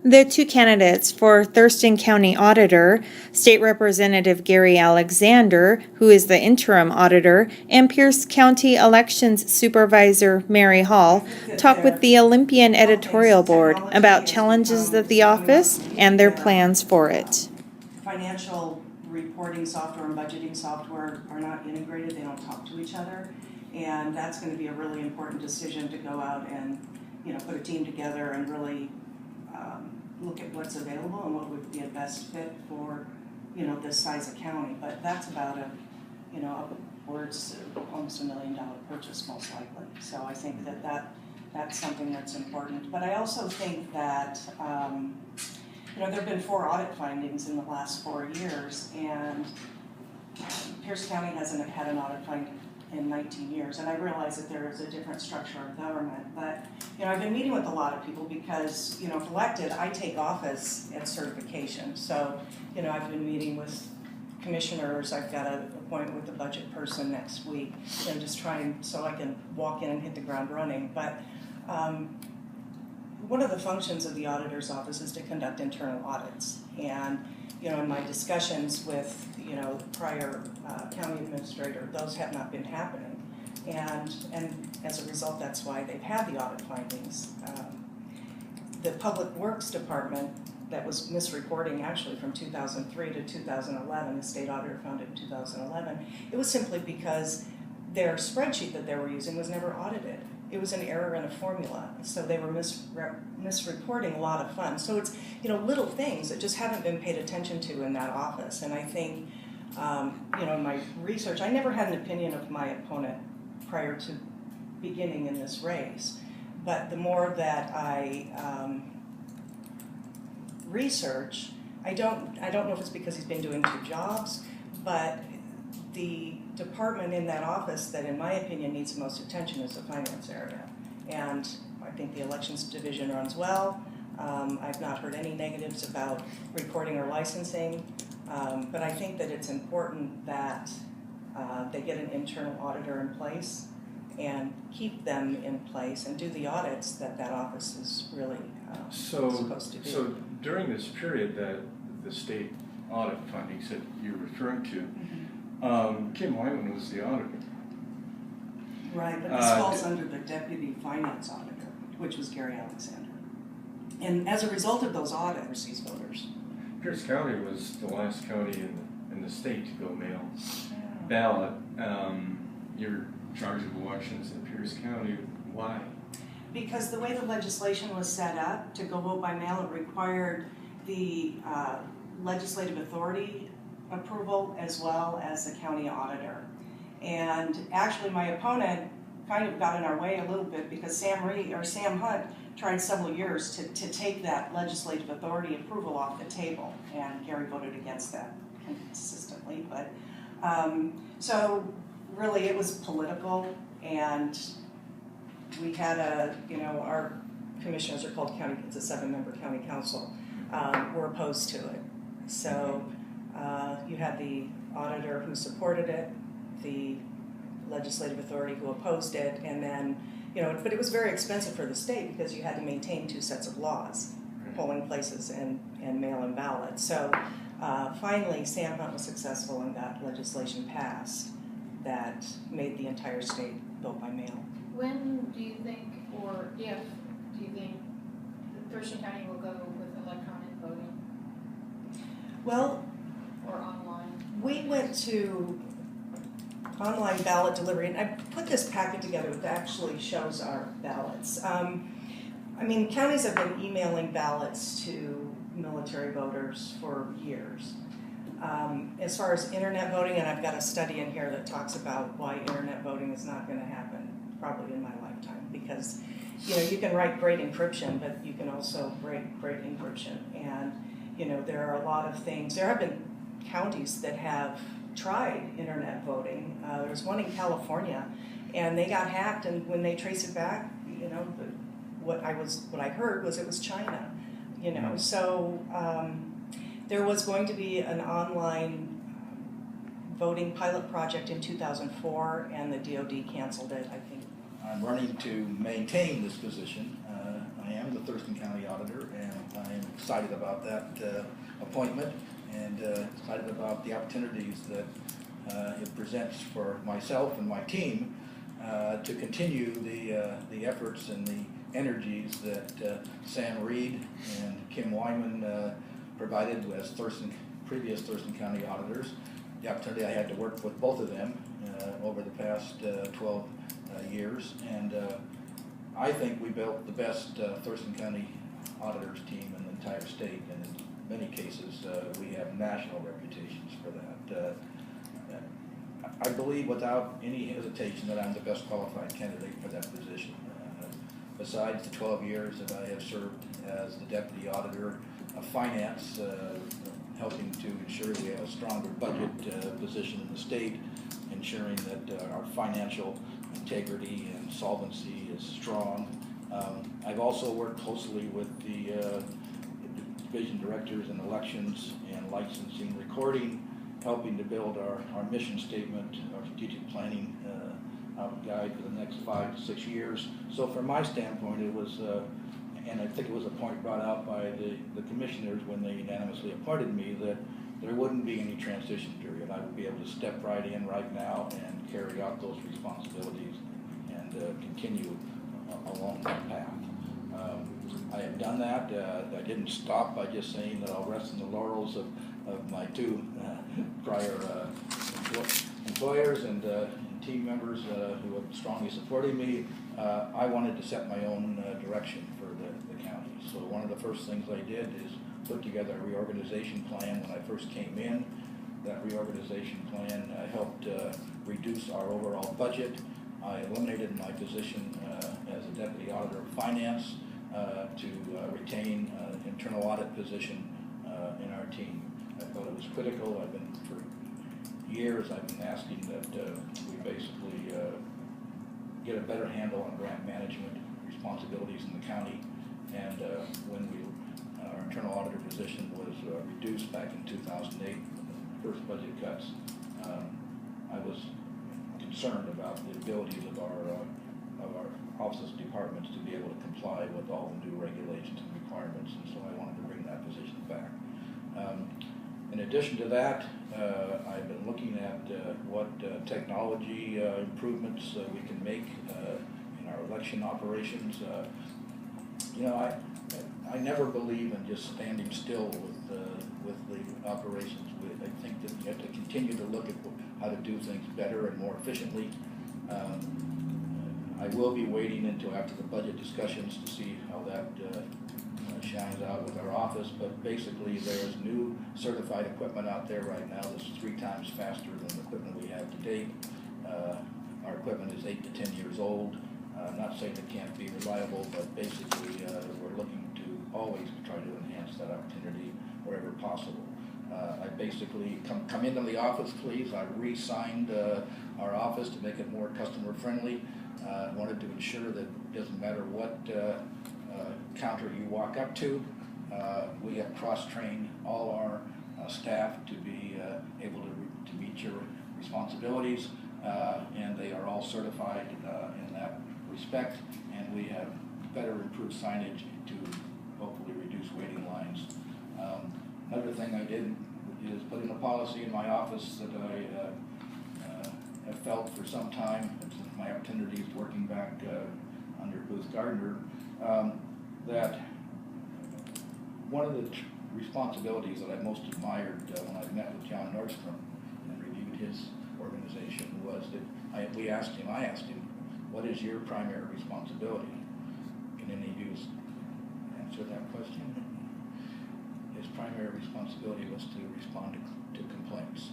The two candidates for Thurston County Auditor, State Representative Gary Alexander, who is the interim auditor, and Pierce County Elections Supervisor Mary Hall, talk with the Olympian editorial board about challenges of the office and their plans for it. Financial reporting software and budgeting software are not integrated, they don't talk to each other. And that's going to be a really important decision to go out and, put a team together and really look at what's available and what would be a best fit for, this size of county. But that's about upwards of almost $1 million purchase most likely. So I think that's something that's important. But I also think that, there have been 4 audit findings in the last 4 years, and Pierce County hasn't had an audit finding in 19 years, and I realize that there is a different structure of government, but I've been meeting with a lot of people because if elected, I take office at certification. So I've been meeting with commissioners. I've got an appointment with the budget person next week, just trying so I can walk in and hit the ground running. But one of the functions of the auditor's office is to conduct internal audits, and in my discussions with prior county administrator, those have not been happening, and as a result, that's why they've had the audit findings. The Public Works Department that was misreporting actually from 2003 to 2011, the state auditor found it in 2011. It was simply because their spreadsheet that they were using was never audited. It was an error in a formula, so they were misreporting a lot of funds. So it's little things that just haven't been paid attention to in that office. And I think in my research, I never had an opinion of my opponent prior to beginning in this race. But the more that I research, I don't know if it's because he's been doing 2 jobs, but the department in that office that, in my opinion, needs the most attention is the finance area. And I think the elections division runs well. I've not heard any negatives about reporting or licensing, but I think that it's important that they get an internal auditor in place and keep them in place and do the audits that office is really supposed to do. So during this period that the state audit findings that you're referring to, Kim Wyman was the auditor. Right, but this falls under the deputy finance auditor, which was Gary Alexander. And as a result of those audits, these voters. Pierce County was the last county in the state to go mail ballot. You're in charge of elections in Pierce County. Why? Because the way the legislation was set up to go vote by mail, it required the legislative authority approval as well as the county auditor. And actually my opponent kind of got in our way a little bit because Sam Hunt tried several years to take that legislative authority approval off the table, and Gary voted against that consistently. But so really it was political, and we had our commissioners are called county, it's a 7-member county council, were opposed to it. So you had the auditor who supported it, the legislative authority who opposed it, and then, but it was very expensive for the state because you had to maintain 2 sets of laws, polling places and mail-in ballots. So finally, Sam Hunt was successful and got legislation passed that made the entire state vote by mail. When do you think, or if, do you think Thurston County will go with electronic voting? Well, or online? We went to online ballot delivery, and I put this packet together that actually shows our ballots. Counties have been emailing ballots to military voters for years. As far as internet voting, and I've got a study in here that talks about why internet voting is not going to happen probably in my lifetime, because you can write great encryption, but you can also break great encryption. And there are a lot of things. There have been counties that have tried internet voting. There's one in California, and they got hacked, and when they trace it back, what I heard was it was China. So there was going to be an online voting pilot project in 2004, and the DOD canceled it, I think. I'm running to maintain this position. I am the Thurston County Auditor, and I am excited about that appointment, and excited about the opportunities that it presents for myself and my team to continue the efforts and the energies that Sam Reed and Kim Wyman provided as previous Thurston County auditors. The opportunity I had to work with both of them over the past 12 years, and I think we built the best Thurston County auditors team in the entire state, and in many cases we have national reputations for that. I believe without any hesitation that I'm the best qualified candidate for that position. Besides the 12 years that I have served as the Deputy Auditor of Finance, helping to ensure we have a stronger budget position in the state, ensuring that our financial integrity and solvency is strong. I've also worked closely with the division directors in elections and licensing recording, helping to build our mission statement, our strategic planning guide for the next 5 to 6 years. So from my standpoint, it was, and I think it was a point brought out by the commissioners when they unanimously appointed me, that there wouldn't be any transition period. I would be able to step right in right now and carry out those responsibilities and continue along that path. I have done that. I didn't stop by just saying that I'll rest in the laurels of my two prior employers and team members who have strongly supported me. I wanted to set my own direction for the county. So one of the first things I did is put together a reorganization plan when I first came in. That reorganization plan helped reduce our overall budget. I eliminated my position as a Deputy Auditor of Finance to retain an internal audit position in our team. I thought it was critical. For years I've been asking that we basically get a better handle on grant management responsibilities in the county, and when our internal auditor position was reduced back in 2008, the first budget cuts, I was concerned about the abilities of our offices and departments to be able to comply with all the new regulations and requirements, and so I wanted to bring that position back. In addition to that, I've been looking at what technology improvements we can make in our election operations. I never believe in just standing still with the operations. I think that you have to continue to look at how to do things better and more efficiently. I will be waiting until after the budget discussions to see how that shines out with our office, but basically there's new certified equipment out there right now that's 3 times faster than the equipment we have to date. Our equipment is 8 to 10 years old. I'm not saying it can't be reliable, but basically we're looking to always try to enhance that opportunity wherever possible. I basically come into the office, please. I re-signed our office to make it more customer friendly. I wanted to ensure that it doesn't matter what counter you walk up to, we have cross-trained all our staff to be able to meet your responsibilities, and they are all certified in that respect, and we have better improved signage to hopefully reduce waiting lines. Another thing I did is put in a policy in my office that I have felt for some time, since my opportunities working back under Booth Gardner, that one of the responsibilities that I most admired when I met with John Nordstrom and reviewed his organization was that I asked him, what is your primary responsibility? Can any of you answer that question? His primary responsibility was to respond to complaints.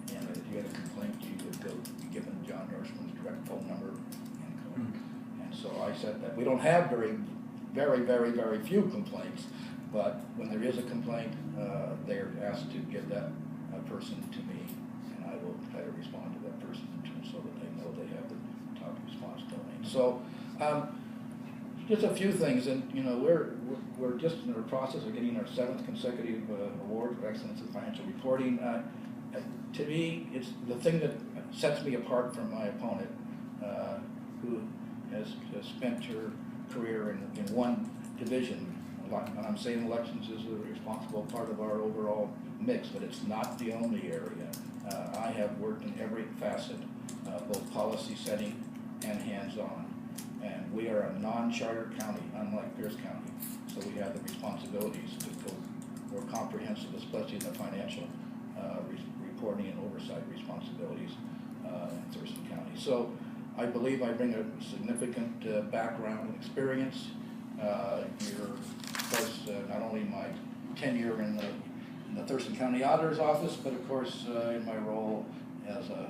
And if you had a complaint, you would go be given John Nordstrom's direct phone number and call. And so I said that we don't have very few complaints, but when there is a complaint, they're asked to get that person to me, and I will try to respond to that person so that they know they have the top response domain. So just a few things, and we're just in the process of getting our 7th consecutive award for excellence in financial reporting. To me, it's the thing that sets me apart from my opponent, who has spent her career in one division. And I'm saying elections is a responsible part of our overall mix, but it's not the only area. I have worked in every facet, both policy setting and hands-on. And we are a non-charter county, unlike Pierce County. So we have the responsibilities to go more comprehensive, especially the financial reporting and oversight responsibilities in Thurston County. So I believe I bring a significant background and experience. You're, of course, not only my tenure in the Thurston County Auditor's office, but of course in my role as a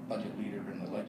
budget leader in the legislature.